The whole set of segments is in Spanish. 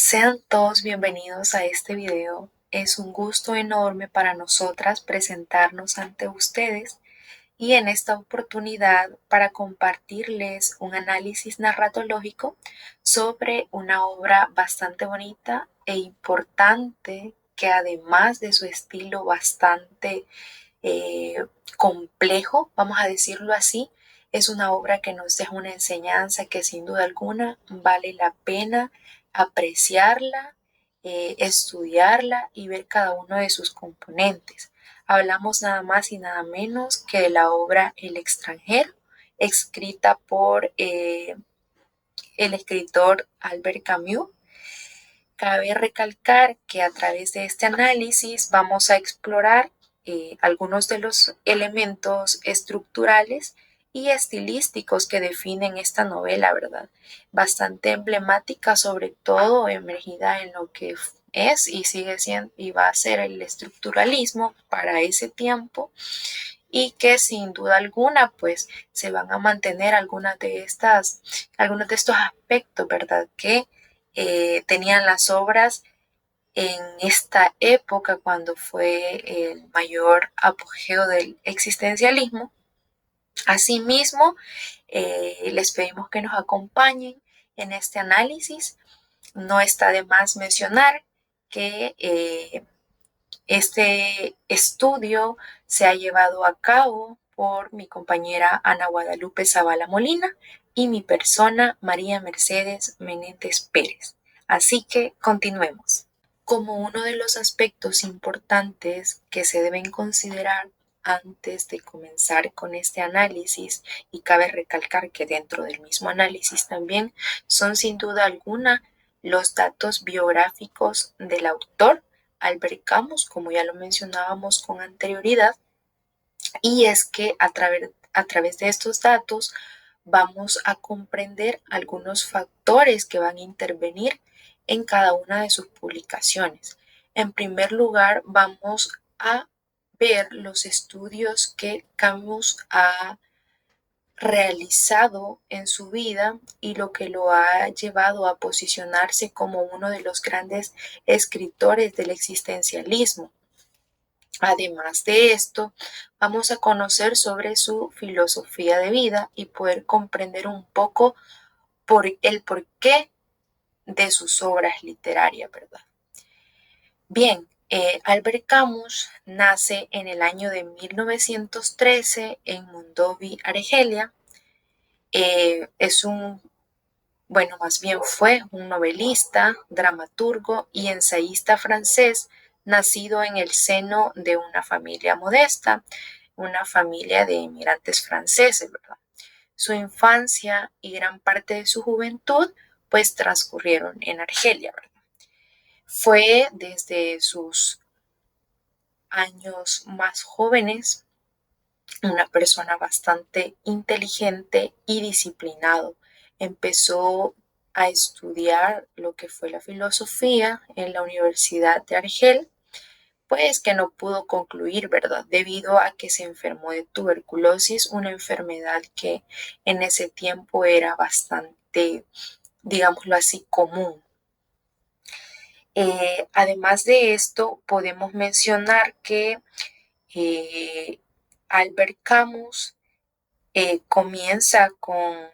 Sean todos bienvenidos a este video. Es un gusto enorme para nosotras presentarnos ante ustedes y en esta oportunidad para compartirles un análisis narratológico sobre una obra bastante bonita e importante que además de su estilo bastante complejo, vamos a decirlo así, es una obra que nos deja una enseñanza que sin duda alguna vale la pena apreciarla, estudiarla y ver cada uno de sus componentes. Hablamos nada más y nada menos que de la obra El extranjero, escrita por el escritor Albert Camus. Cabe recalcar que a través de este análisis vamos a explorar algunos de los elementos estructurales y estilísticos que definen esta novela, ¿verdad? Bastante emblemática, sobre todo emergida en lo que es y sigue siendo y va a ser el estructuralismo para ese tiempo, y que sin duda alguna pues se van a mantener algunos de estos aspectos, ¿verdad? Que tenían las obras en esta época cuando fue el mayor apogeo del existencialismo. Asimismo, les pedimos que nos acompañen en este análisis. No está de más mencionar que este estudio se ha llevado a cabo por mi compañera Ana Guadalupe Zavala Molina y mi persona María Mercedes Menéndez Pérez. Así que continuemos. Como uno de los aspectos importantes que se deben considerar antes de comenzar con este análisis, y cabe recalcar que dentro del mismo análisis también son sin duda alguna los datos biográficos del autor, Albert Camus, como ya lo mencionábamos con anterioridad, y es que a través de estos datos vamos a comprender algunos factores que van a intervenir en cada una de sus publicaciones. En primer lugar, vamos a ver los estudios que Camus ha realizado en su vida y lo que lo ha llevado a posicionarse como uno de los grandes escritores del existencialismo. Además de esto, vamos a conocer sobre su filosofía de vida y poder comprender un poco el porqué de sus obras literarias, ¿verdad? Bien, Albert Camus nace en el año de 1913 en Mondovi, Argelia. Más bien fue un novelista, dramaturgo y ensayista francés, nacido en el seno de una familia modesta, una familia de inmigrantes franceses, ¿verdad? Su infancia y gran parte de su juventud pues transcurrieron en Argelia, ¿verdad? Fue desde sus años más jóvenes una persona bastante inteligente y disciplinado. Empezó a estudiar lo que fue la filosofía en la Universidad de Argel, pues que no pudo concluir, ¿verdad? Debido a que se enfermó de tuberculosis, una enfermedad que en ese tiempo era bastante, digámoslo así, común. Además de esto, podemos mencionar que Albert Camus comienza con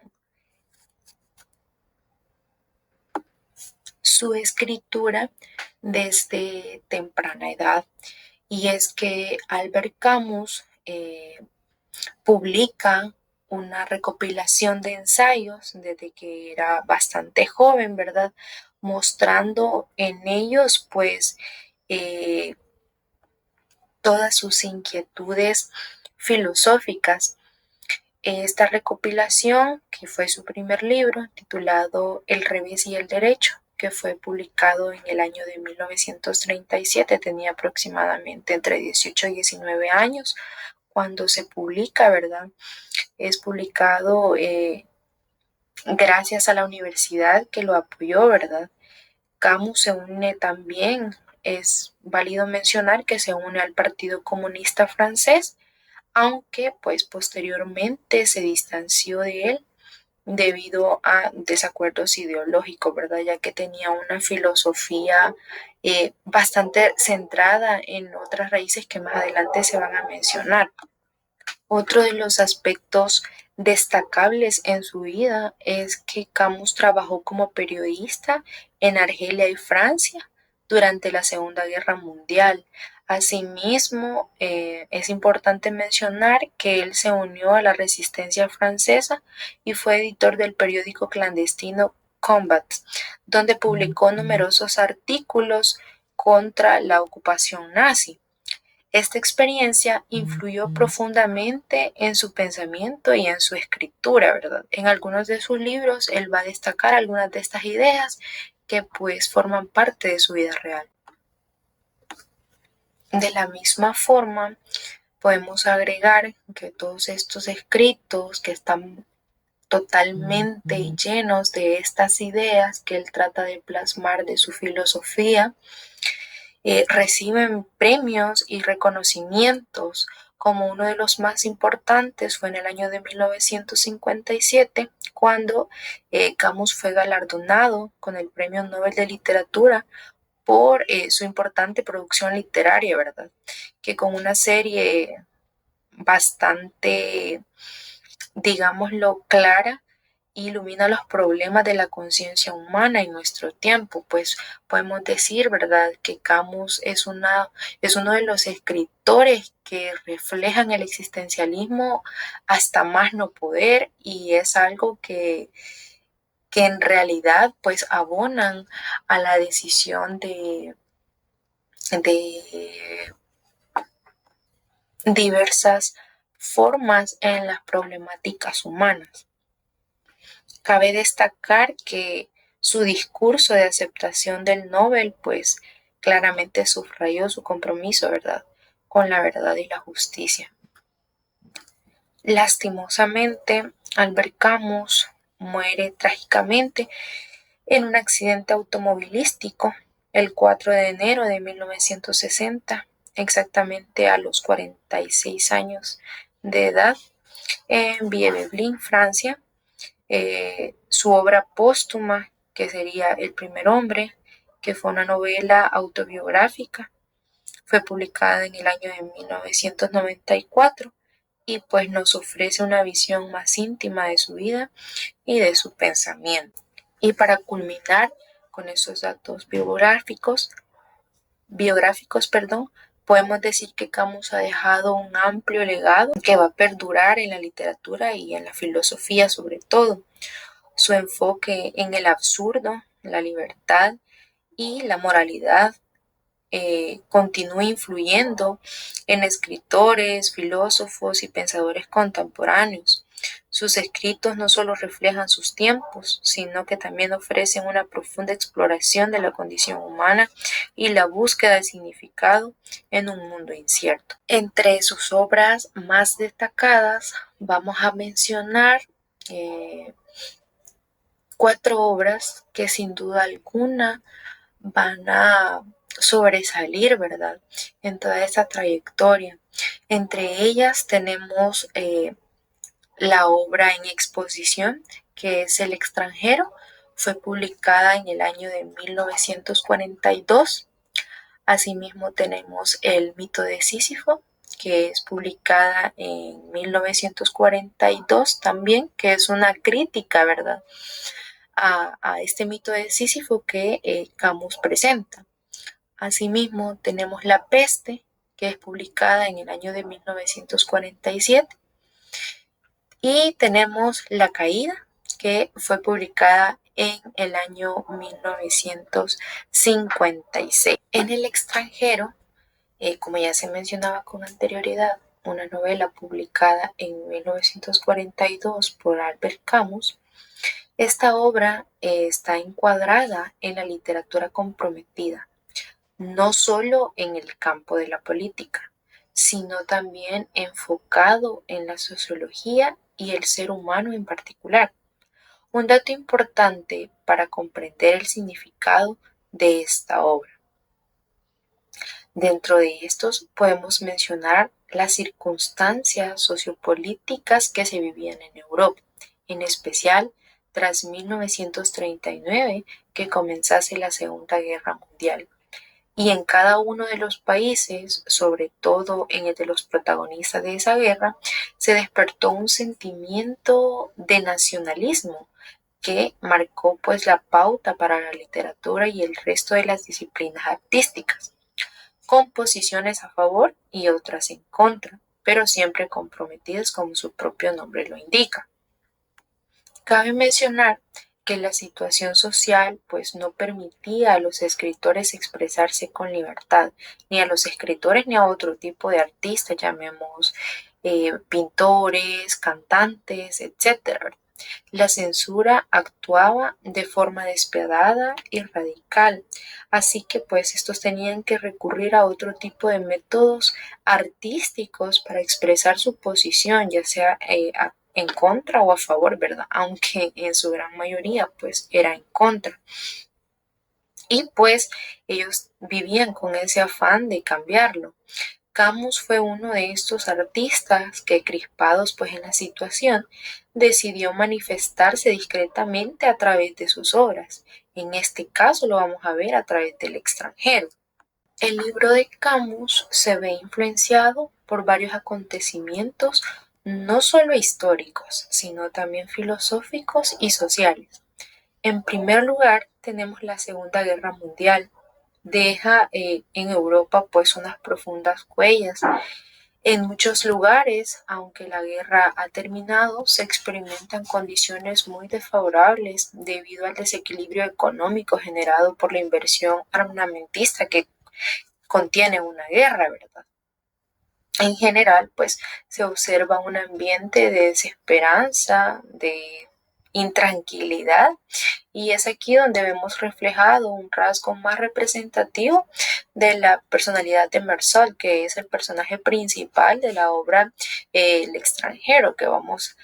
su escritura desde temprana edad, y es que Albert Camus publica una recopilación de ensayos desde que era bastante joven, ¿verdad? Mostrando en ellos pues todas sus inquietudes filosóficas. Esta recopilación, que fue su primer libro, titulado El revés y el derecho, que fue publicado en el año de 1937, tenía aproximadamente entre 18 y 19 años cuando se publica, ¿verdad? Es publicado gracias a la universidad que lo apoyó, ¿verdad? Camus se une también, es válido mencionar que se une al Partido Comunista Francés, aunque pues posteriormente se distanció de él debido a desacuerdos ideológicos, ¿verdad? Ya que tenía una filosofía bastante centrada en otras raíces que más adelante se van a mencionar. Otro de los aspectos destacables en su vida es que Camus trabajó como periodista en Argelia y Francia durante la Segunda Guerra Mundial. Asimismo, es importante mencionar que él se unió a la resistencia francesa y fue editor del periódico clandestino Combat, donde publicó numerosos artículos contra la ocupación nazi. Esta experiencia influyó profundamente en su pensamiento y en su escritura, ¿verdad? En algunos de sus libros él va a destacar algunas de estas ideas que pues forman parte de su vida real. De la misma forma, podemos agregar que todos estos escritos que están totalmente llenos de estas ideas que él trata de plasmar de su filosofía, reciben premios y reconocimientos, como uno de los más importantes fue en el año de 1957, cuando Camus fue galardonado con el Premio Nobel de Literatura por su importante producción literaria, ¿verdad? Que con una serie bastante, digámoslo, clara, ilumina los problemas de la conciencia humana en nuestro tiempo, pues podemos decir, ¿verdad?, que Camus es uno de los escritores que reflejan el existencialismo hasta más no poder, y es algo que en realidad pues abonan a la decisión de diversas formas en las problemáticas humanas. Cabe destacar que su discurso de aceptación del Nobel pues claramente subrayó su compromiso, ¿verdad?, con la verdad y la justicia. Lastimosamente, Albert Camus muere trágicamente en un accidente automovilístico el 4 de enero de 1960, exactamente a los 46 años de edad, en Vieilleville, Francia. Su obra póstuma, que sería El primer hombre, que fue una novela autobiográfica, fue publicada en el año de 1994 y pues nos ofrece una visión más íntima de su vida y de su pensamiento. Y para culminar con esos datos biográficos, podemos decir que Camus ha dejado un amplio legado que va a perdurar en la literatura y en la filosofía sobre todo. Su enfoque en el absurdo, la libertad y la moralidad continúa influyendo en escritores, filósofos y pensadores contemporáneos. Sus escritos no solo reflejan sus tiempos, sino que también ofrecen una profunda exploración de la condición humana y la búsqueda de significado en un mundo incierto. Entre sus obras más destacadas vamos a mencionar 4 obras que sin duda alguna van a sobresalir, ¿verdad?, en toda esta trayectoria. Entre ellas tenemos la obra en exposición, que es El extranjero, fue publicada en el año de 1942. Asimismo tenemos El mito de Sísifo, que es publicada en 1942 también, que es una crítica, ¿verdad?, a este mito de Sísifo que Camus presenta. Asimismo, tenemos La peste, que es publicada en el año de 1947. Y tenemos La caída, que fue publicada en el año 1956. En el extranjero, como ya se mencionaba con anterioridad, una novela publicada en 1942 por Albert Camus. Esta obra está encuadrada en la literatura comprometida, no solo en el campo de la política, sino también enfocado en la sociología y el ser humano en particular. Un dato importante para comprender el significado de esta obra. Dentro de estos podemos mencionar las circunstancias sociopolíticas que se vivían en Europa, en especial tras 1939 que comenzase la Segunda Guerra Mundial. Y en cada uno de los países, sobre todo en el de los protagonistas de esa guerra, se despertó un sentimiento de nacionalismo que marcó pues la pauta para la literatura y el resto de las disciplinas artísticas, con posiciones a favor y otras en contra, pero siempre comprometidas como su propio nombre lo indica. Cabe mencionar que la situación social pues no permitía a los escritores expresarse con libertad, ni a los escritores ni a otro tipo de artistas, llamemos pintores, cantantes, etc. La censura actuaba de forma despiadada y radical, así que pues estos tenían que recurrir a otro tipo de métodos artísticos para expresar su posición, ya sea en contra o a favor, ¿verdad? Aunque en su gran mayoría pues era en contra. Y pues ellos vivían con ese afán de cambiarlo. Camus fue uno de estos artistas que, crispados pues en la situación, decidió manifestarse discretamente a través de sus obras. En este caso lo vamos a ver a través del extranjero. El libro de Camus se ve influenciado por varios acontecimientos, no solo históricos, sino también filosóficos y sociales. En primer lugar, tenemos la Segunda Guerra Mundial. Deja en Europa pues unas profundas huellas. En muchos lugares, aunque la guerra ha terminado, se experimentan condiciones muy desfavorables debido al desequilibrio económico generado por la inversión armamentista que contiene una guerra, ¿verdad? En general, pues se observa un ambiente de desesperanza, de intranquilidad, y es aquí donde vemos reflejado un rasgo más representativo de la personalidad de Meursault, que es el personaje principal de la obra El extranjero, que vamos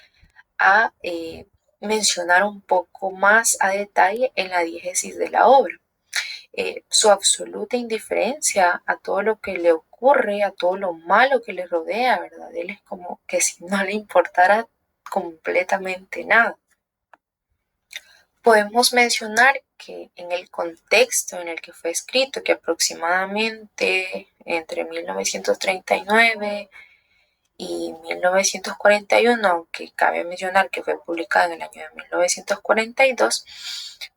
a mencionar un poco más a detalle en la diégesis de la obra. Su absoluta indiferencia a todo lo que le ocurre, a todo lo malo que le rodea, ¿verdad? Él es como que si no le importara completamente nada. Podemos mencionar que en el contexto en el que fue escrito, que aproximadamente entre 1939 y 1941, aunque cabe mencionar que fue publicado en el año de 1942,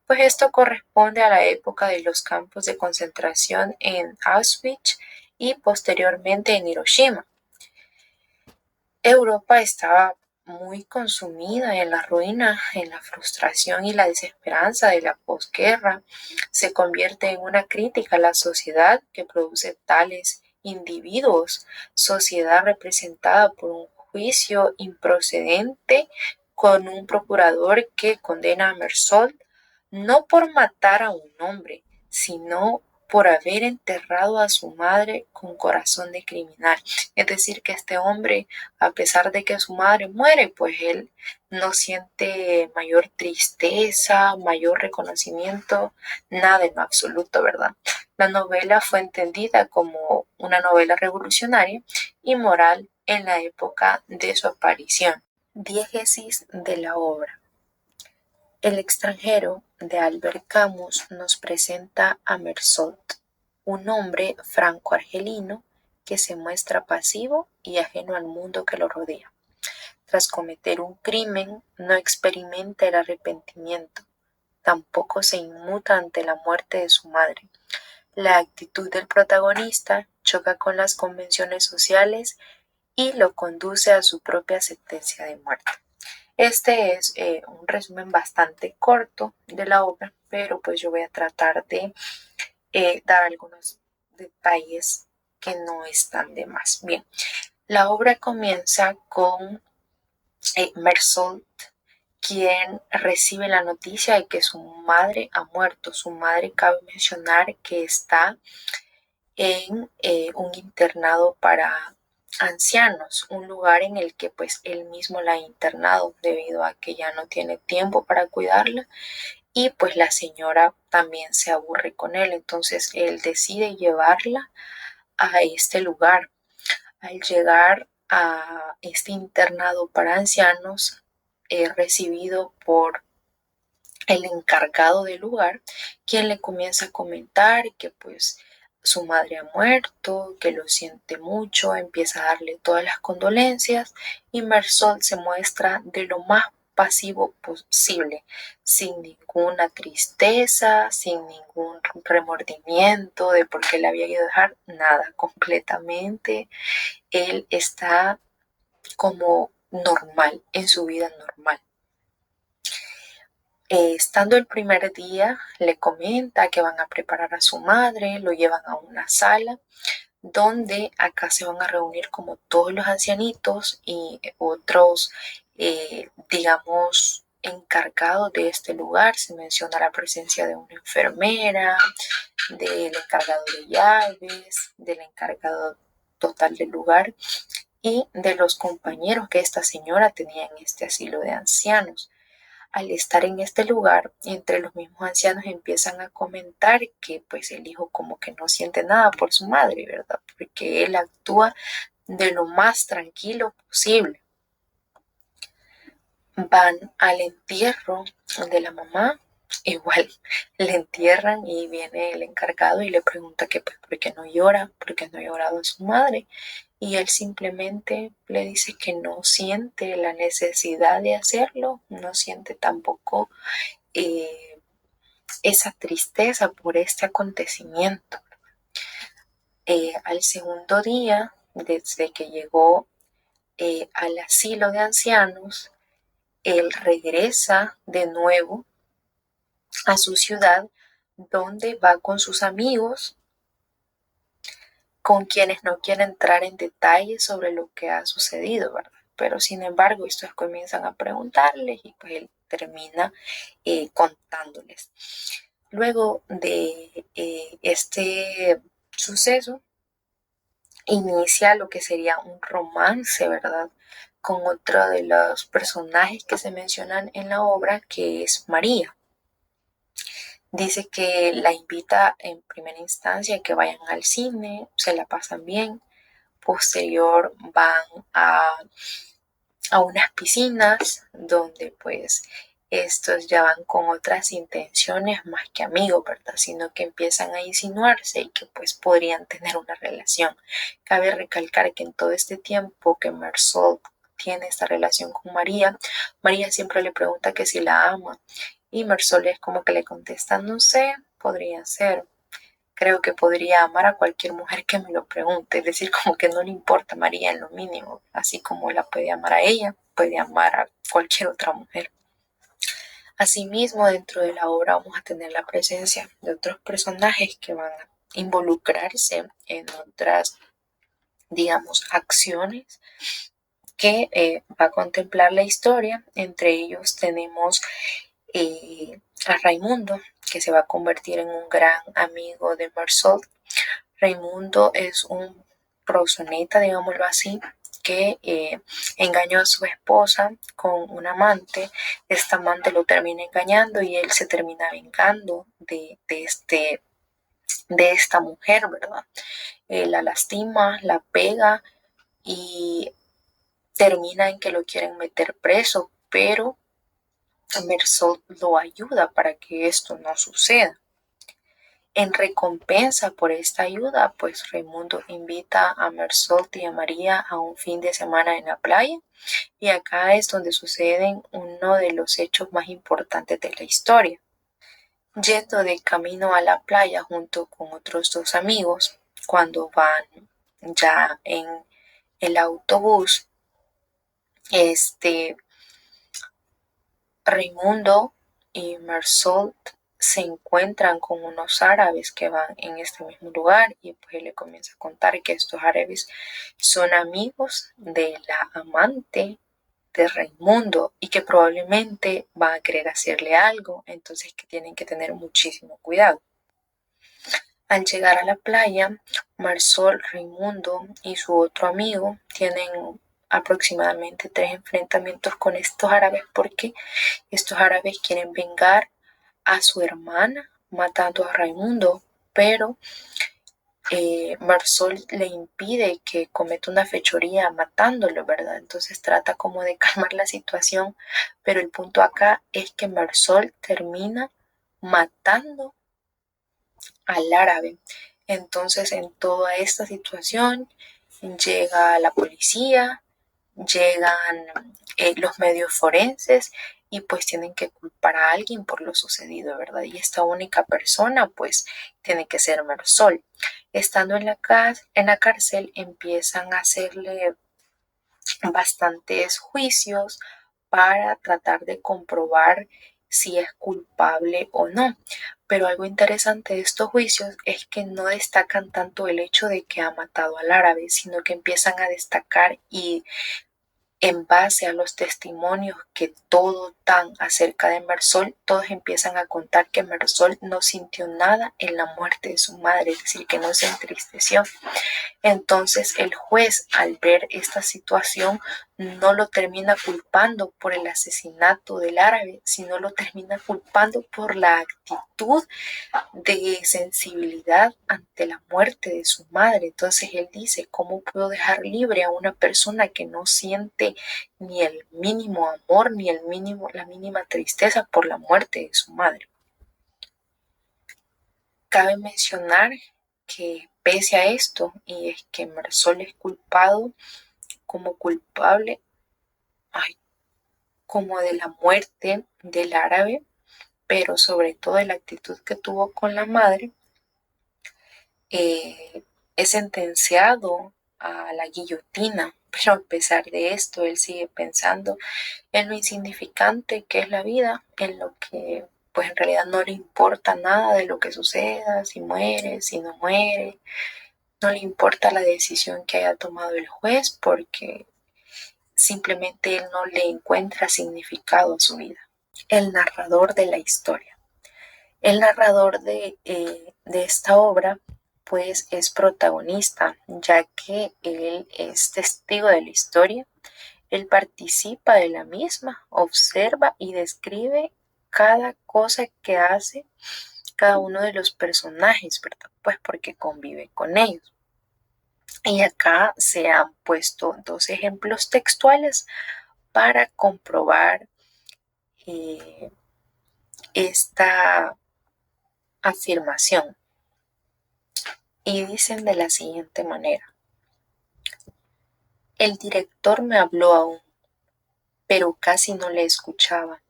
pues esto corresponde a la época de los campos de concentración en Auschwitz y posteriormente en Hiroshima. Europa estaba muy consumida en la ruina, en la frustración y la desesperanza de la posguerra. Se convierte en una crítica a la sociedad que produce tales individuos, sociedad representada por un juicio improcedente con un procurador que condena a Meursault no por matar a un hombre, sino por haber enterrado a su madre con corazón de criminal. Es decir, que este hombre, a pesar de que su madre muere, pues él no siente mayor tristeza, mayor reconocimiento, nada en lo absoluto, ¿verdad? La novela fue entendida como una novela revolucionaria y moral en la época de su aparición. Diégesis de la obra. El extranjero de Albert Camus nos presenta a Meursault, un hombre franco-argelino que se muestra pasivo y ajeno al mundo que lo rodea. Tras cometer un crimen, no experimenta el arrepentimiento, tampoco se inmuta ante la muerte de su madre. La actitud del protagonista choca con las convenciones sociales y lo conduce a su propia sentencia de muerte. Este es un resumen bastante corto de la obra, pero pues yo voy a tratar de dar algunos detalles que no están de más. Bien, la obra comienza con Meursault, quien recibe la noticia de que su madre ha muerto. Su madre, cabe mencionar que está en un internado para ancianos, un lugar en el que pues él mismo la ha internado debido a que ya no tiene tiempo para cuidarla y pues la señora también se aburre con él, entonces él decide llevarla a este lugar. Al llegar a este internado para ancianos es recibido por el encargado del lugar, quien le comienza a comentar que pues su madre ha muerto, que lo siente mucho, empieza a darle todas las condolencias y Mersol se muestra de lo más pasivo posible, sin ninguna tristeza, sin ningún remordimiento de por qué le había ido a dejar, nada, completamente. Él está como normal, en su vida normal. Estando el primer día, le comenta que van a preparar a su madre, lo llevan a una sala donde acá se van a reunir como todos los ancianitos y otros, digamos, encargados de este lugar. Se menciona la presencia de una enfermera, del encargado de llaves, del encargado total del lugar y de los compañeros que esta señora tenía en este asilo de ancianos. Al estar en este lugar, entre los mismos ancianos empiezan a comentar que pues el hijo como que no siente nada por su madre, ¿verdad? Porque él actúa de lo más tranquilo posible. Van al entierro de la mamá, igual le entierran y viene el encargado y le pregunta que pues por qué no llora, por qué no ha llorado a su madre. Y él simplemente le dice que no siente la necesidad de hacerlo, no siente tampoco esa tristeza por este acontecimiento. Al segundo día, desde que llegó al asilo de ancianos, él regresa de nuevo a su ciudad, donde va con sus amigos, con quienes no quiere entrar en detalles sobre lo que ha sucedido, ¿verdad? Pero sin embargo, estos comienzan a preguntarles y pues él termina contándoles. Luego de este suceso, inicia lo que sería un romance, ¿verdad? Con otro de los personajes que se mencionan en la obra, que es María. Dice que la invita en primera instancia a que vayan al cine, se la pasan bien. Posterior van a unas piscinas donde pues estos ya van con otras intenciones más que amigos, ¿verdad? Sino que empiezan a insinuarse y que pues podrían tener una relación. Cabe recalcar que en todo este tiempo que Mersol tiene esta relación con María, María siempre le pregunta que si la ama y Mersol es como que le contesta, no sé, podría ser. Creo que podría amar a cualquier mujer que me lo pregunte, es decir, como que no le importa a María en lo mínimo, así como la puede amar a ella, puede amar a cualquier otra mujer. Asimismo, dentro de la obra vamos a tener la presencia de otros personajes que van a involucrarse en otras, digamos, acciones que va a contemplar la historia. Entre ellos tenemos a Raimundo, que se va a convertir en un gran amigo de Mersol. Raimundo es un proxeneta, digámoslo así, que engañó a su esposa con un amante. Esta amante lo termina engañando y él se termina vengando de esta mujer, ¿verdad? La lastima, la pega y termina en que lo quieren meter preso, pero Mersol lo ayuda para que esto no suceda. En recompensa por esta ayuda, pues Raimundo invita a Mersol y a María a un fin de semana en la playa, y acá es donde suceden uno de los hechos más importantes de la historia. Yendo de camino a la playa junto con otros dos amigos, cuando van ya en el autobús, Raimundo y Mersol se encuentran con unos árabes que van en este mismo lugar y pues él le comienza a contar que estos árabes son amigos de la amante de Raimundo y que probablemente van a querer hacerle algo, entonces que tienen que tener muchísimo cuidado. Al llegar a la playa, Mersol, Raimundo y su otro amigo tienen aproximadamente 3 enfrentamientos con estos árabes porque estos árabes quieren vengar a su hermana matando a Raimundo, pero Marsol le impide que cometa una fechoría matándolo, ¿verdad? Entonces trata como de calmar la situación, pero el punto acá es que Marsol termina matando al árabe. Entonces en toda esta situación llega la policía, llegan los medios forenses y pues tienen que culpar a alguien por lo sucedido, ¿verdad? Y esta única persona pues tiene que ser Marsol. Estando en la cárcel empiezan a hacerle bastantes juicios para tratar de comprobar si es culpable o no. Pero algo interesante de estos juicios es que no destacan tanto el hecho de que ha matado al árabe, sino que empiezan a destacar y en base a los testimonios que todo dan acerca de Marsol, todos empiezan a contar que Marsol no sintió nada en la muerte de su madre, es decir, que no se entristeció. Entonces el juez, al ver esta situación, no lo termina culpando por el asesinato del árabe, sino lo termina culpando por la actitud de sensibilidad ante la muerte de su madre. Entonces él dice, ¿cómo puedo dejar libre a una persona que no siente ni el mínimo amor ni la mínima tristeza por la muerte de su madre? Cabe mencionar que pese a esto, y es que Marsol es culpado como culpable, como de la muerte del árabe, pero sobre todo de la actitud que tuvo con la madre, es sentenciado a la guillotina, pero a pesar de esto, él sigue pensando en lo insignificante que es la vida, en lo que pues en realidad no le importa nada de lo que suceda, si muere, si no muere, no le importa la decisión que haya tomado el juez porque simplemente él no le encuentra significado a su vida. El narrador de la historia. El narrador de esta obra pues es protagonista, ya que él es testigo de la historia, él participa de la misma, observa y describe cada cosa que hace cada uno de los personajes, ¿verdad? Pues porque convive con ellos. Y acá se han puesto dos ejemplos textuales para comprobar esta afirmación. Y dicen de la siguiente manera: el director me habló aún, pero casi no le escuchaba.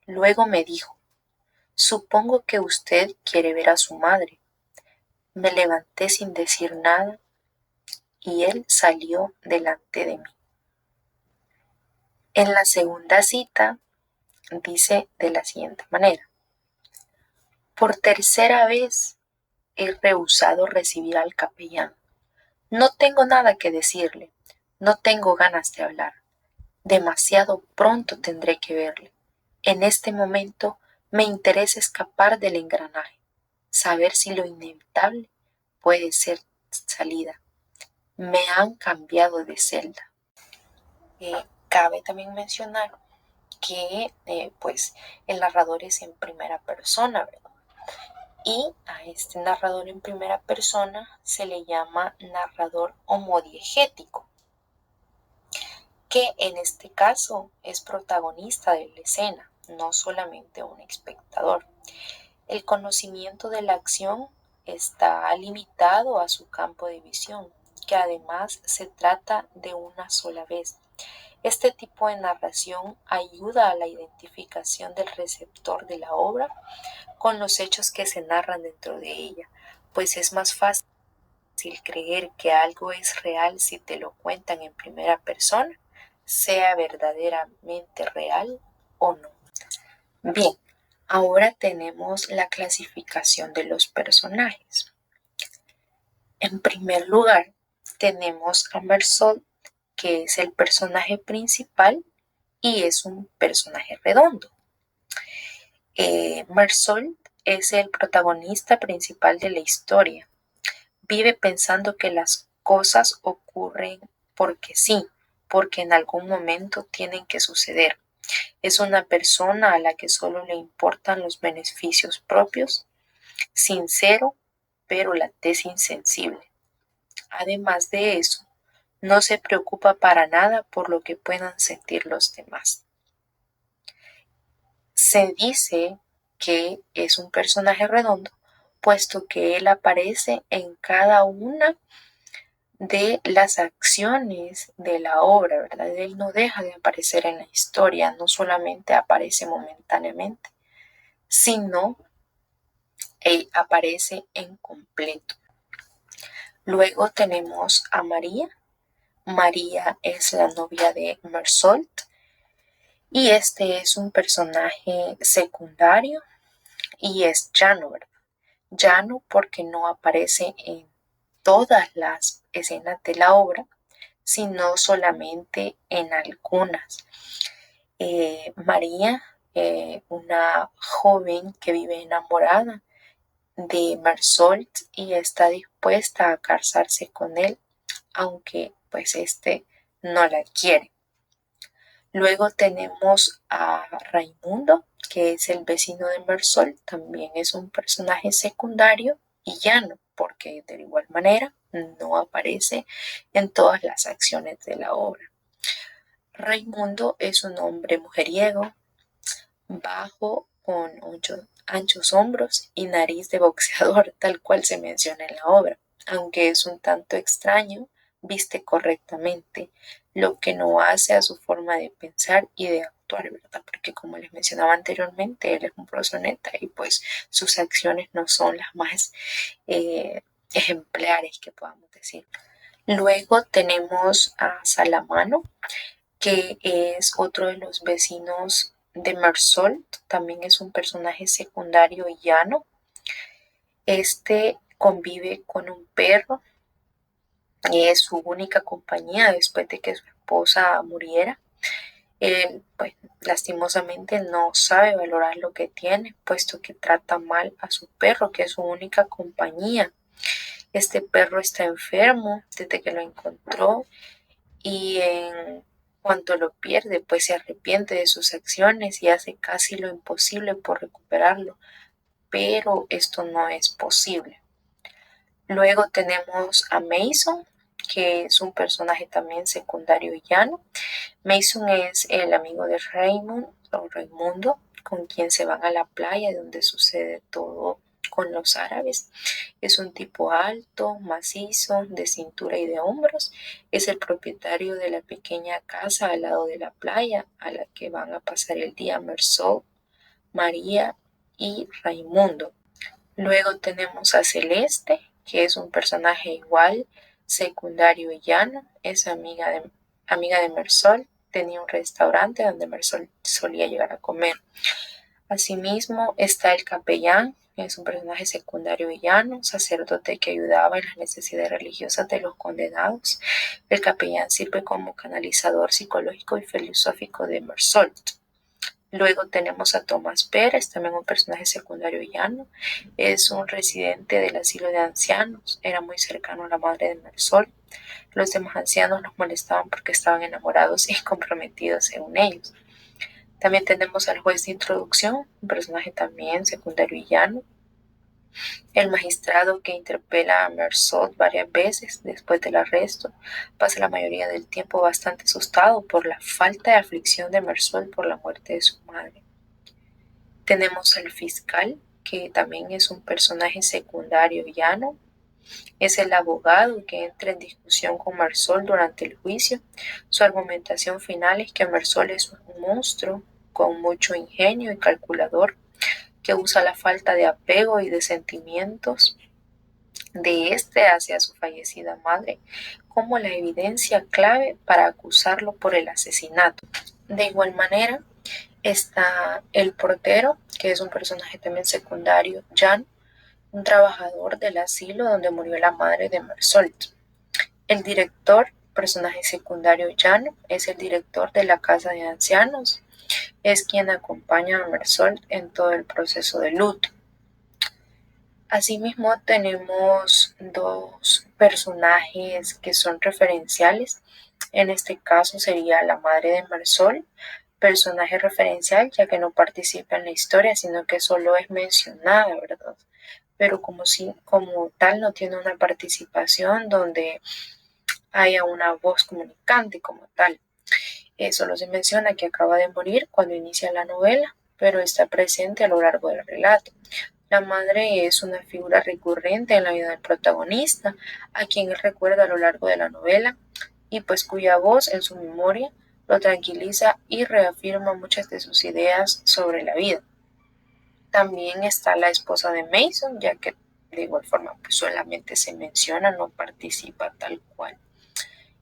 Luego me dijo: supongo que usted quiere ver a su madre. Me levanté sin decir nada y él salió delante de mí. En la segunda cita dice de la siguiente manera: por tercera vez he rehusado recibir al capellán. No tengo nada que decirle, no tengo ganas de hablar. Demasiado pronto tendré que verle. En este momento me interesa escapar del engranaje, saber si lo inevitable puede ser salida. Me han cambiado de celda. Cabe también mencionar que pues el narrador es en primera persona, ¿verdad? Y a este narrador en primera persona se le llama narrador homodiegético, que en este caso es protagonista de la escena, no solamente un espectador. El conocimiento de la acción está limitado a su campo de visión, que además se trata de una sola vez. Este tipo de narración ayuda a la identificación del receptor de la obra con los hechos que se narran dentro de ella, pues es más fácil creer que algo es real si te lo cuentan en primera persona, sea verdaderamente real o no. Bien, ahora tenemos la clasificación de los personajes. En primer lugar, tenemos a Marsol, que es el personaje principal y es un personaje redondo. Marsol es el protagonista principal de la historia. Vive pensando que las cosas ocurren porque sí, porque en algún momento tienen que suceder. Es una persona a la que solo le importan los beneficios propios, sincero pero la tez insensible. Además de eso, no se preocupa para nada por lo que puedan sentir los demás. Se dice que es un personaje redondo, puesto que él aparece en cada una de las acciones de la obra, ¿verdad? Él no deja de aparecer en la historia, no solamente aparece momentáneamente, sino aparece en completo. Luego tenemos a María. María es la novia de Mersault y este es un personaje secundario y es llano, ¿verdad? Llano porque no aparece en todas las escenas de la obra, sino solamente en algunas. María, una joven que vive enamorada de Mersault y está dispuesta a casarse con él, aunque pues este no la quiere. Luego tenemos a Raimundo, que es el vecino de Mersault, también es un personaje secundario y llano, porque de igual manera no aparece en todas las acciones de la obra. Raimundo es un hombre mujeriego, bajo, con anchos hombros y nariz de boxeador, tal cual se menciona en la obra. Aunque es un tanto extraño, viste correctamente, lo que no hace a su forma de pensar y de actuar, ¿verdad? Porque como les mencionaba anteriormente, él es un prosoneta y pues sus acciones no son las más ejemplares que podamos decir. Luego tenemos a Salamano, que es otro de los vecinos de Mersault, también es un personaje secundario y llano. Este convive con un perro y es su única compañía después de que su esposa muriera. Él, pues, lastimosamente no sabe valorar lo que tiene, puesto que trata mal a su perro, que es su única compañía. Este perro está enfermo desde que lo encontró y en cuanto lo pierde, pues se arrepiente de sus acciones y hace casi lo imposible por recuperarlo, pero esto no es posible. Luego tenemos a Mason, que es un personaje también secundario y llano. Mason es el amigo de Raymond o Raimundo, con quien se van a la playa donde sucede todo con los árabes. Es un tipo alto, macizo, de cintura y de hombros. Es el propietario de la pequeña casa al lado de la playa a la que van a pasar el día Mersault, María y Raimundo. Luego tenemos a Celeste, que es un personaje igual, secundario y llano. Es amiga de Mersault. Tenía un restaurante donde Mersault solía llegar a comer. Asimismo está el capellán, que es un personaje secundario y llano, sacerdote que ayudaba en las necesidades religiosas de los condenados. El capellán sirve como canalizador psicológico y filosófico de Mersault. Luego tenemos a Tomás Pérez, también un personaje secundario y llano. Es un residente del asilo de ancianos. Era muy cercano a la madre de Mersault. Los demás ancianos los molestaban porque estaban enamorados y comprometidos según ellos. También tenemos al juez de introducción, un personaje también secundario y llano. El magistrado que interpela a Mersault varias veces después del arresto pasa la mayoría del tiempo bastante asustado por la falta de aflicción de Mersault por la muerte de su madre. Tenemos al fiscal, que también es un personaje secundario llano. Es el abogado que entra en discusión con Mersault durante el juicio. Su argumentación final es que Mersault es un monstruo con mucho ingenio y calculador, que usa la falta de apego y de sentimientos de este hacia su fallecida madre como la evidencia clave para acusarlo por el asesinato. De igual manera está el portero, que es un personaje también secundario, Jan, un trabajador del asilo donde murió la madre de Mersault. El director, personaje secundario llano, es el director de la casa de ancianos. Es quien acompaña a Mersault en todo el proceso de luto. Asimismo, tenemos dos personajes que son referenciales. En este caso sería la madre de Mersault, personaje referencial ya que no participa en la historia, sino que solo es mencionada, ¿verdad? pero como tal no tiene una participación donde haya una voz comunicante como tal. Solo se menciona que acaba de morir cuando inicia la novela, pero está presente a lo largo del relato. La madre es una figura recurrente en la vida del protagonista, a quien él recuerda a lo largo de la novela, y pues cuya voz en su memoria lo tranquiliza y reafirma muchas de sus ideas sobre la vida. También está la esposa de Mason, ya que de igual forma pues solamente se menciona, no participa tal cual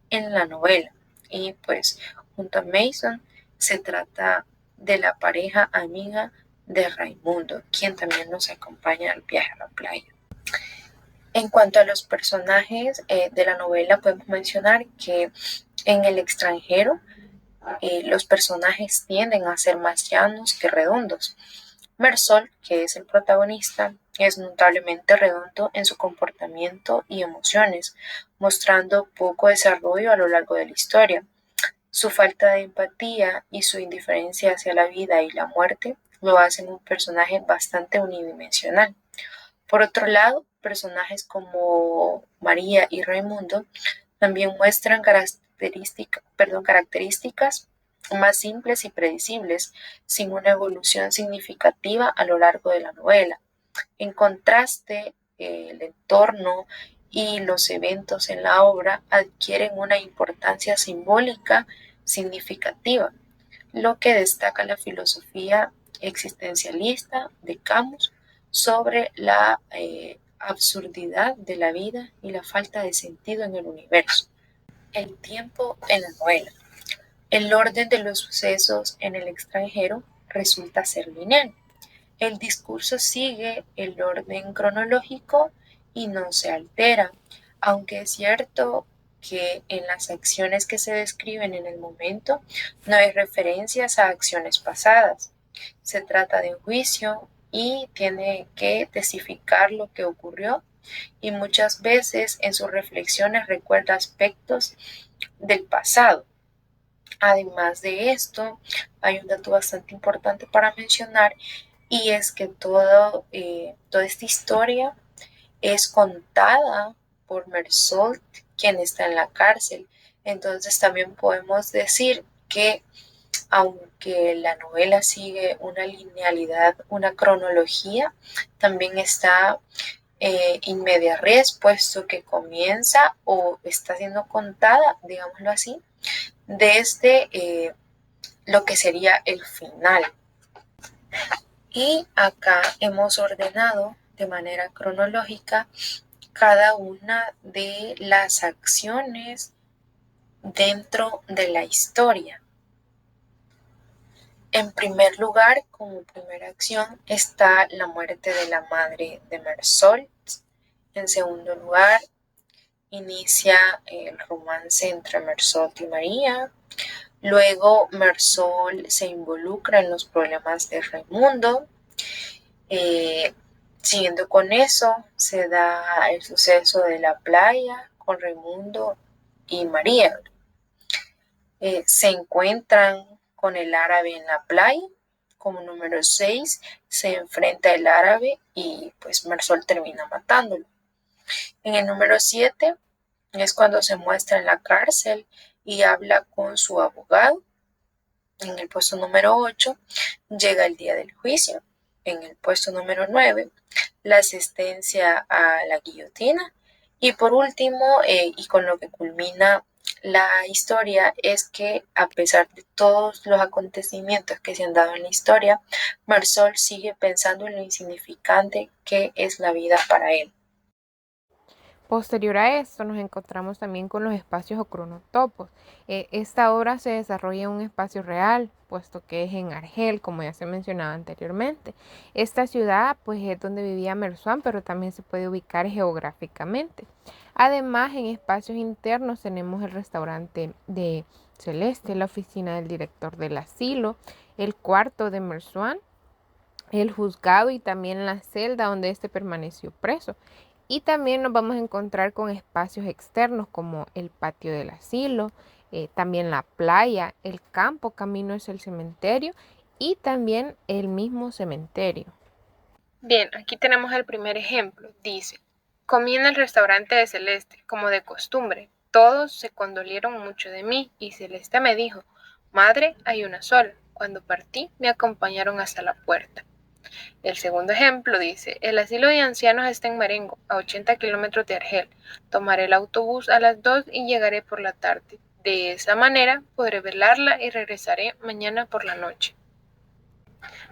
en la novela. Y pues junto a Mason se trata de la pareja amiga de Raimundo, quien también nos acompaña al viaje a la playa. En cuanto a los personajes de la novela, podemos mencionar que en el extranjero los personajes tienden a ser más llanos que redondos. Mersol, que es el protagonista, es notablemente redondo en su comportamiento y emociones, mostrando poco desarrollo a lo largo de la historia. Su falta de empatía y su indiferencia hacia la vida y la muerte lo hacen un personaje bastante unidimensional. Por otro lado, personajes como María y Raimundo también muestran características más simples y predecibles, sin una evolución significativa a lo largo de la novela. En contraste, el entorno y los eventos en la obra adquieren una importancia simbólica significativa, lo que destaca la filosofía existencialista de Camus sobre la absurdidad de la vida y la falta de sentido en el universo. El tiempo en la novela. El orden de los sucesos en el extranjero resulta ser lineal. El discurso sigue el orden cronológico y no se altera, aunque es cierto que en las acciones que se describen en el momento no hay referencias a acciones pasadas. Se trata de un juicio y tiene que testificar lo que ocurrió, y muchas veces en sus reflexiones recuerda aspectos del pasado. Además de esto, hay un dato bastante importante para mencionar, y es que toda esta historia es contada por Mersault, quien está en la cárcel. Entonces también podemos decir que aunque la novela sigue una linealidad, una cronología, también está in media res, puesto que comienza o está siendo contada, digámoslo así, desde lo que sería el final. Y acá hemos ordenado de manera cronológica cada una de las acciones dentro de la historia. En primer lugar, como primera acción, está la muerte de la madre de Mersault. En segundo lugar, inicia el romance entre Mersault y María. Luego, Mersault se involucra en los problemas de Raimundo. Siguiendo con eso, se da el suceso de la playa con Raimundo y María. Se encuentran con el árabe en la playa. Como número 6, se enfrenta el árabe y pues Mersault termina matándolo. En el número 7 es cuando se muestra en la cárcel y habla con su abogado. En el puesto número 8 llega el día del juicio. En el puesto número 9, la asistencia a la guillotina. Y por último, y con lo que culmina la historia, es que a pesar de todos los acontecimientos que se han dado en la historia, Mersault sigue pensando en lo insignificante que es la vida para él. Posterior a esto nos encontramos también con los espacios o cronotopos. Esta obra se desarrolla en un espacio real, puesto que es en Argel, como ya se mencionaba anteriormente. Esta ciudad pues es donde vivía Mersuán, pero también se puede ubicar geográficamente. Además, en espacios internos tenemos el restaurante de Celeste, la oficina del director del asilo, el cuarto de Mersuán, el juzgado y también la celda donde éste permaneció preso. Y también nos vamos a encontrar con espacios externos como el patio del asilo, también la playa, el campo, camino es el cementerio y también el mismo cementerio. Bien, aquí tenemos el primer ejemplo. Dice, comí en el restaurante de Celeste, como de costumbre. Todos se condolieron mucho de mí y Celeste me dijo, madre, hay una sola. Cuando partí, me acompañaron hasta la puerta. El segundo ejemplo dice, el asilo de ancianos está en Marengo, a 80 kilómetros de Argel. Tomaré el autobús a las 2 y llegaré por la tarde. De esa manera podré velarla y regresaré mañana por la noche.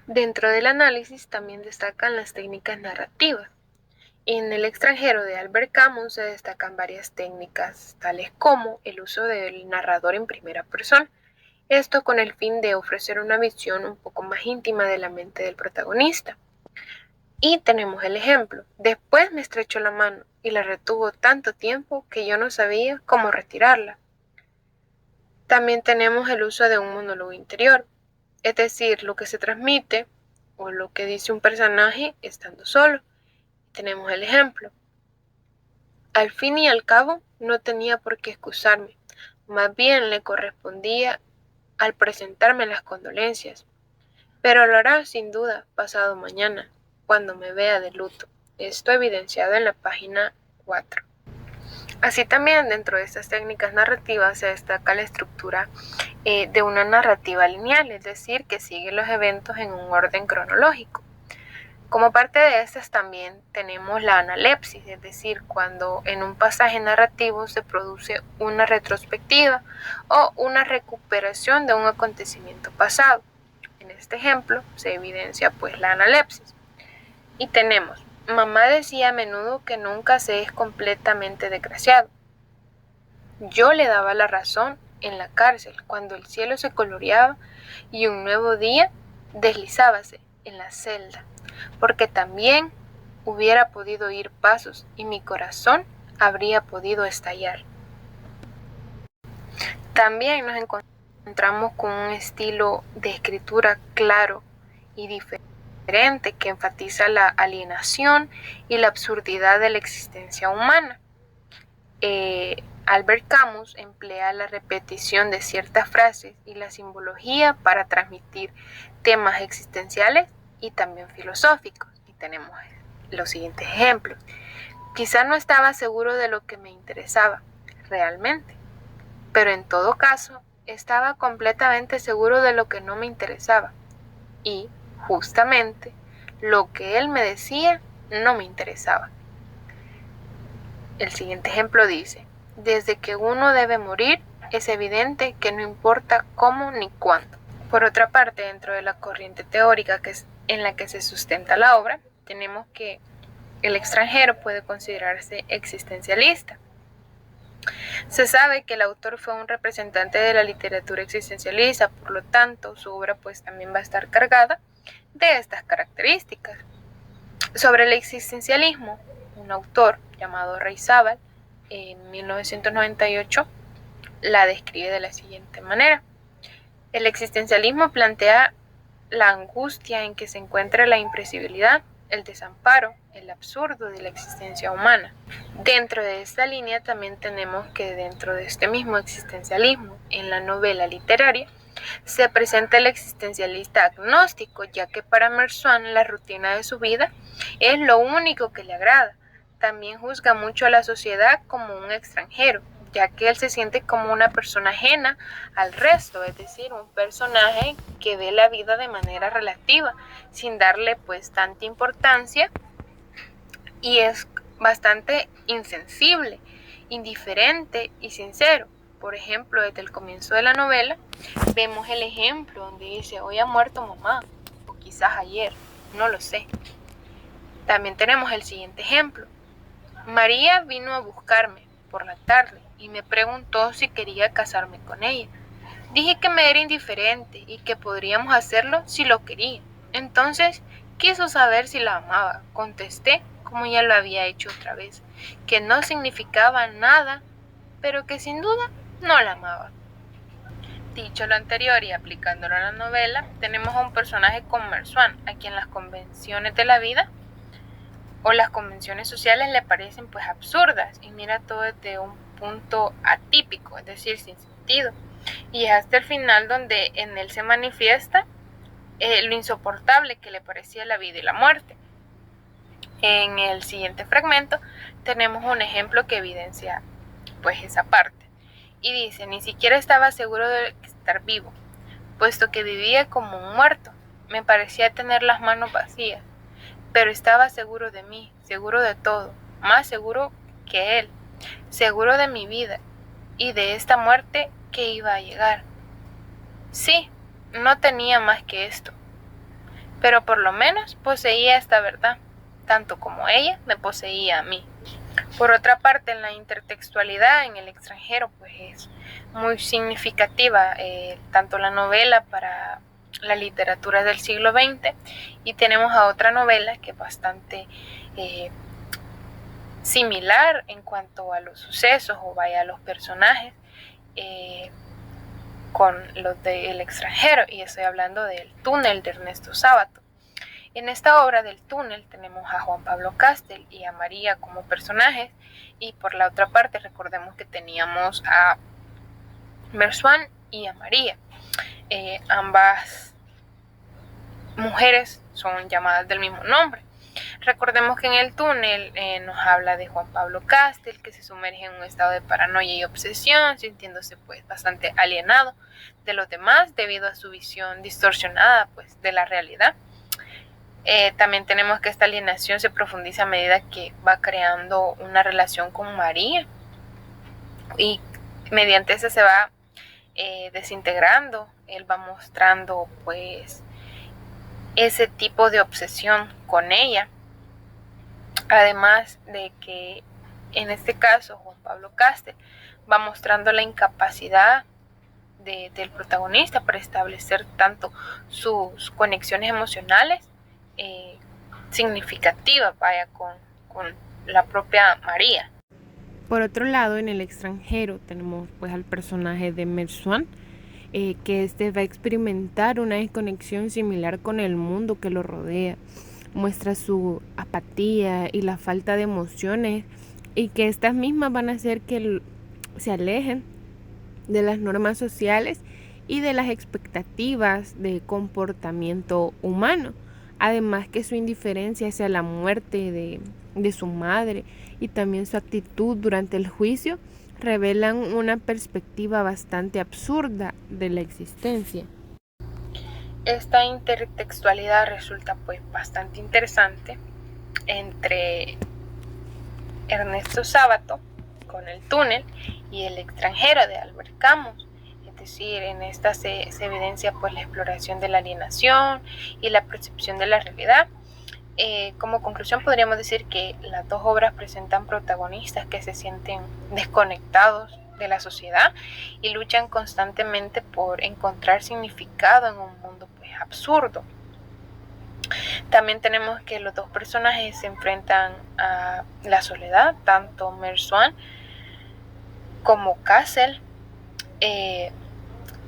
Dentro del análisis también destacan las técnicas narrativas. En El extranjero de Albert Camus se destacan varias técnicas, tales como el uso del narrador en primera persona, esto con el fin de ofrecer una visión un poco más íntima de la mente del protagonista. Y tenemos el ejemplo, después me estrechó la mano y la retuvo tanto tiempo que yo no sabía cómo retirarla. También tenemos el uso de un monólogo interior, es decir, lo que se transmite o lo que dice un personaje estando solo. Tenemos el ejemplo. Al fin y al cabo, no tenía por qué excusarme, más bien le correspondía al presentarme las condolencias, pero lo hará sin duda pasado mañana, cuando me vea de luto. Esto evidenciado en la página 4. Así también dentro de estas técnicas narrativas se destaca la estructura de una narrativa lineal, es decir, que sigue los eventos en un orden cronológico. Como parte de estas también tenemos la analepsis, es decir, cuando en un pasaje narrativo se produce una retrospectiva o una recuperación de un acontecimiento pasado. En este ejemplo se evidencia pues la analepsis. Y tenemos, mamá decía a menudo que nunca se es completamente desgraciado. Yo le daba la razón en la cárcel cuando el cielo se coloreaba y un nuevo día deslizábase en la celda, porque también hubiera podido oír pasos y mi corazón habría podido estallar. También nos encontramos con un estilo de escritura claro y diferente que enfatiza la alienación y la absurdidad de la existencia humana. Albert Camus emplea la repetición de ciertas frases y la simbología para transmitir temas existenciales y también filosóficos. Y tenemos los siguientes ejemplos. Quizá no estaba seguro de lo que me interesaba realmente, pero en todo caso estaba completamente seguro de lo que no me interesaba. Y, justamente, lo que él me decía no me interesaba. El siguiente ejemplo dice, desde que uno debe morir, es evidente que no importa cómo ni cuándo. Por otra parte, dentro de la corriente teórica en la que se sustenta la obra, tenemos que El extranjero puede considerarse existencialista. Se sabe que el autor fue un representante de la literatura existencialista, por lo tanto, su obra pues también va a estar cargada de estas características. Sobre el existencialismo, un autor llamado Reizábal, en 1998, la describe de la siguiente manera. El existencialismo plantea la angustia en que se encuentra la impresibilidad, el desamparo, el absurdo de la existencia humana. Dentro de esta línea también tenemos que dentro de este mismo existencialismo, en la novela literaria, se presenta el existencialista agnóstico, ya que para Mersenne la rutina de su vida es lo único que le agrada. También juzga mucho a la sociedad como un extranjero, ya que él se siente como una persona ajena al resto, es decir, un personaje que ve la vida de manera relativa, sin darle pues tanta importancia, y es bastante insensible, indiferente y sincero. Por ejemplo, desde el comienzo de la novela vemos el ejemplo donde dice, hoy ha muerto mamá, o quizás ayer, no lo sé. También tenemos el siguiente ejemplo. María vino a buscarme por la tarde y me preguntó si quería casarme con ella. Dije que me era indiferente y que podríamos hacerlo si lo quería. Entonces quiso saber si la amaba. Contesté, como ya lo había hecho otra vez, que no significaba nada, pero que sin duda no la amaba. Dicho lo anterior y aplicándolo a la novela, tenemos a un personaje como Mersenne, a quien las convenciones de la vida o las convenciones sociales le parecen pues absurdas y mira todo desde un punto atípico, es decir, sin sentido. Y es hasta el final donde en él se manifiesta lo insoportable que le parecía la vida y la muerte. En el siguiente fragmento tenemos un ejemplo que evidencia pues esa parte. Y dice, ni siquiera estaba seguro de estar vivo, puesto que vivía como un muerto. Me parecía tener las manos vacías, pero estaba seguro de mí, seguro de todo, más seguro que él, seguro de mi vida y de esta muerte que iba a llegar. Sí, no tenía más que esto, pero por lo menos poseía esta verdad, tanto como ella me poseía a mí. Por otra parte, en la intertextualidad en el extranjero, pues es muy significativa tanto la novela para la literatura del siglo XX y tenemos a otra novela que es bastante similar en cuanto a los sucesos o vaya a los personajes con los del extranjero, y estoy hablando del Túnel de Ernesto Sábato. En esta obra del Túnel tenemos a Juan Pablo Castel y a María como personajes, y por la otra parte recordemos que teníamos a Merzuan y a María. Ambas mujeres son llamadas del mismo nombre. Recordemos que en el túnel nos habla de Juan Pablo Castel, que se sumerge en un estado de paranoia y obsesión, sintiéndose pues bastante alienado de los demás debido a su visión distorsionada pues de la realidad. También tenemos que esta alienación se profundiza a medida que va creando una relación con María y mediante esa se va desintegrando. Él va mostrando pues ese tipo de obsesión con ella, además de que en este caso Juan Pablo Castel va mostrando la incapacidad del protagonista para establecer tanto sus conexiones emocionales significativas vaya con la propia María. Por otro lado, en el extranjero tenemos pues al personaje de Merzuan, que va a experimentar una desconexión similar con el mundo que lo rodea. Muestra su apatía y la falta de emociones, y que estas mismas van a hacer que se alejen de las normas sociales y de las expectativas de comportamiento humano. Además que su indiferencia hacia la muerte de su madre y también su actitud durante el juicio revelan una perspectiva bastante absurda de la existencia. Esta intertextualidad resulta pues bastante interesante entre Ernesto Sábato con el túnel y el extranjero de Albert Camus. Es decir, en esta se evidencia pues la exploración de la alienación y la percepción de la realidad. Como conclusión podríamos decir que las dos obras presentan protagonistas que se sienten desconectados de la sociedad y luchan constantemente por encontrar significado en un mundo pues absurdo. También tenemos que los dos personajes se enfrentan a la soledad, tanto Merzuan como Castle,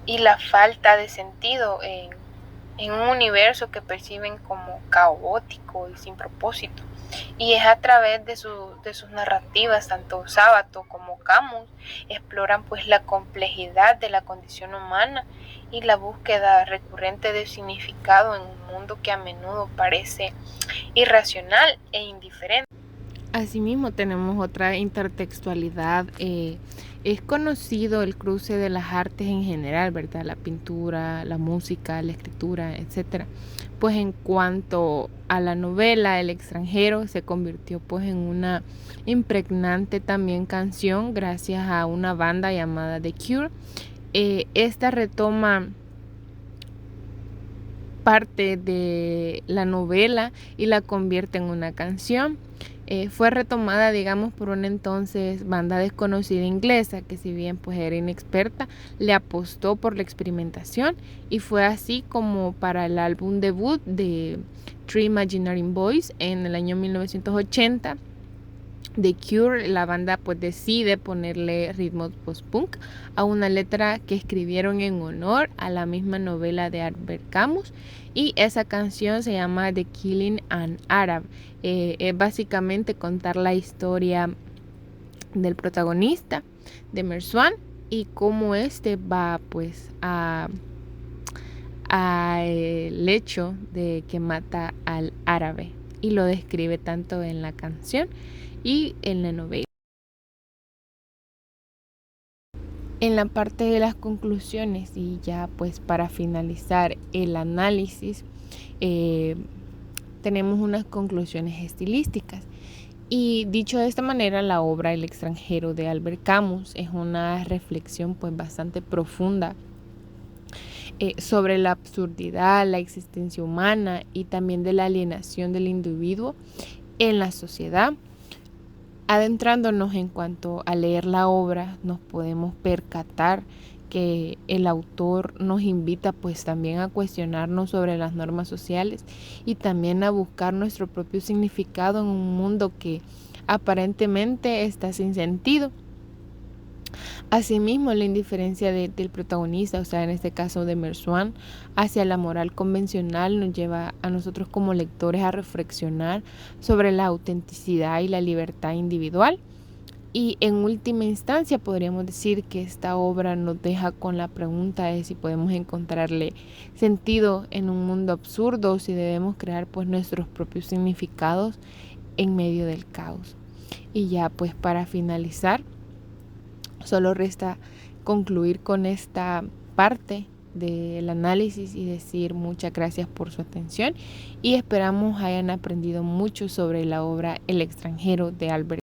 y la falta de sentido en un universo que perciben como caótico y sin propósito. Y es a través de sus narrativas, tanto Sábato como Camus exploran pues la complejidad de la condición humana y la búsqueda recurrente de significado en un mundo que a menudo parece irracional e indiferente. Asimismo tenemos otra intertextualidad. Es conocido el cruce de las artes en general, ¿verdad? La pintura, la música, la escritura, etcétera. Pues en cuanto a la novela, El extranjero se convirtió pues en una impregnante también canción gracias a una banda llamada The Cure. Esta retoma parte de la novela y la convierte en una canción. Fue retomada, digamos, por una entonces banda desconocida inglesa que, si bien pues era inexperta, le apostó por la experimentación, y fue así como para el álbum debut de Three Imaginary Boys en el año 1980, The Cure, la banda pues decide ponerle ritmos post-punk a una letra que escribieron en honor a la misma novela de Albert Camus, y esa canción se llama The Killing an Arab. Es básicamente contar la historia del protagonista, de Merzuan, y cómo este va pues a el hecho de que mata al árabe. y lo describe tanto en la canción y en la novela. En la parte de las conclusiones y ya pues para finalizar el análisis, tenemos unas conclusiones estilísticas. Y dicho de esta manera, la obra El extranjero de Albert Camus es una reflexión pues bastante profunda sobre la absurdidad, la existencia humana y también de la alienación del individuo en la sociedad. Adentrándonos en cuanto a leer la obra, nos podemos percatar que el autor nos invita pues también a cuestionarnos sobre las normas sociales y también a buscar nuestro propio significado en un mundo que aparentemente está sin sentido. Asimismo, la indiferencia del protagonista, o sea, en este caso de Merswan, hacia la moral convencional nos lleva a nosotros como lectores a reflexionar sobre la autenticidad y la libertad individual. Y en última instancia podríamos decir que esta obra nos deja con la pregunta de si podemos encontrarle sentido en un mundo absurdo o si debemos crear pues nuestros propios significados en medio del caos. Y ya pues para finalizar, solo resta concluir con esta parte del análisis y decir muchas gracias por su atención y esperamos hayan aprendido mucho sobre la obra El extranjero de Albert